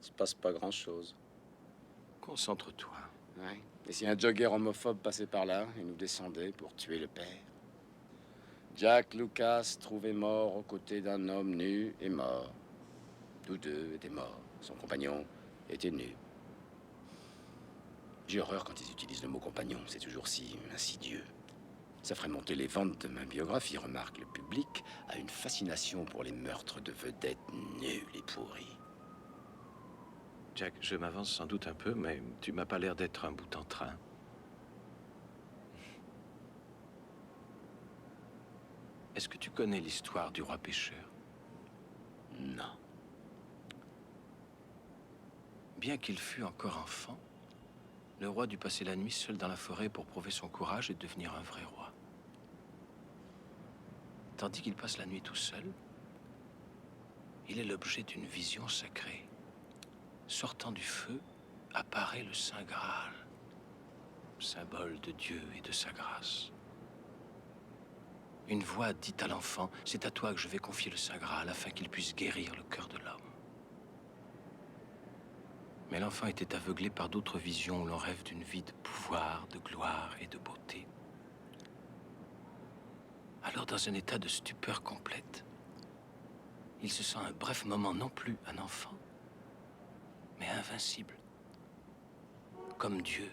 se passe pas grand-chose. Concentre-toi. Ouais. Et si un jogger homophobe passait par là et nous descendait pour tuer le père? Jack Lucas trouvé mort aux côtés d'un homme nu et mort. Tous deux étaient morts. Son compagnon était nu. J'ai horreur quand ils utilisent le mot compagnon. C'est toujours si insidieux. Ça ferait monter les ventes de ma biographie. Remarque, le public a une fascination pour les meurtres de vedettes nuls et pourris. Jack, je m'avance sans doute un peu, mais tu m'as pas l'air d'être un bout en train. Est-ce que tu connais l'histoire du roi pêcheur? Non. Bien qu'il fût encore enfant, le roi dut passer la nuit seul dans la forêt pour prouver son courage et devenir un vrai roi. Tandis qu'il passe la nuit tout seul, il est l'objet d'une vision sacrée. Sortant du feu, apparaît le Saint Graal, symbole de Dieu et de sa grâce. Une voix dit à l'enfant, c'est à toi que je vais confier le Saint Graal afin qu'il puisse guérir le cœur de l'homme. Mais l'enfant était aveuglé par d'autres visions où l'on rêve d'une vie de pouvoir, de gloire et de beauté. Alors, dans un état de stupeur complète, il se sent un bref moment non plus un enfant, mais invincible. Comme Dieu,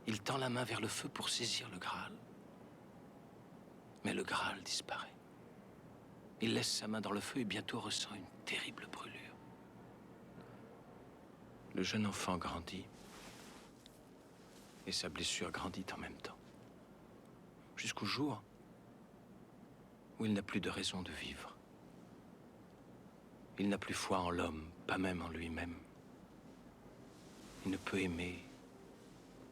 il tend la main vers le feu pour saisir le Graal. Mais le Graal disparaît. Il laisse sa main dans le feu et bientôt ressent une terrible brûlure. Le jeune enfant grandit et sa blessure grandit en même temps. Jusqu'au jour où il n'a plus de raison de vivre. Il n'a plus foi en l'homme, pas même en lui-même. Il ne peut aimer,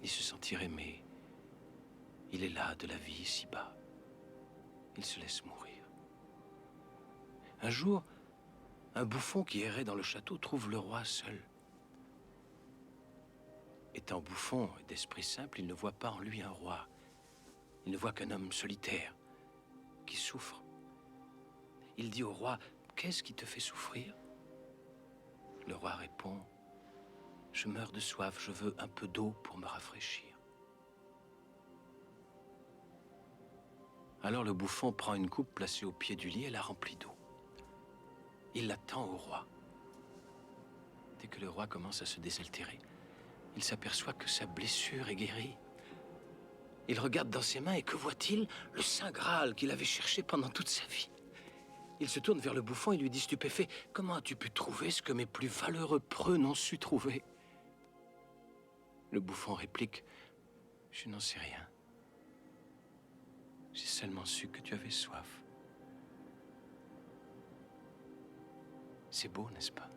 ni se sentir aimé. Il est là de la vie ici-bas. Il se laisse mourir. Un jour, un bouffon qui errait dans le château trouve le roi seul. Étant bouffon et d'esprit simple, il ne voit pas en lui un roi. Il ne voit qu'un homme solitaire qui souffre. Il dit au roi, « Qu'est-ce qui te fait souffrir ?» Le roi répond, « Je meurs de soif, je veux un peu d'eau pour me rafraîchir. » Alors le bouffon prend une coupe placée au pied du lit et la remplit d'eau. Il la tend au roi. Dès que le roi commence à se désaltérer, il s'aperçoit que sa blessure est guérie. Il regarde dans ses mains et que voit-il? Le Saint Graal qu'il avait cherché pendant toute sa vie. Il se tourne vers le bouffon et lui dit stupéfait, « Comment as-tu pu trouver ce que mes plus valeureux preux n'ont su trouver ?» Le bouffon réplique, « Je n'en sais rien. J'ai seulement su que tu avais soif. » C'est beau, n'est-ce pas?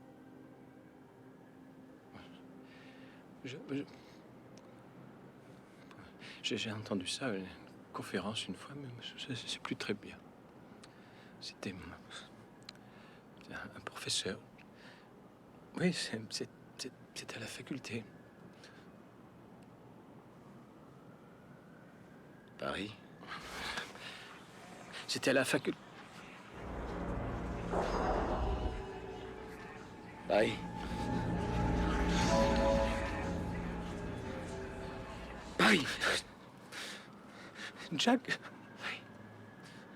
J'ai entendu ça à une conférence une fois, mais je ne sais plus très bien. C'était un professeur. Oui, c'était à la faculté. Paris? C'était à la faculté. Paris? Paris! Jack!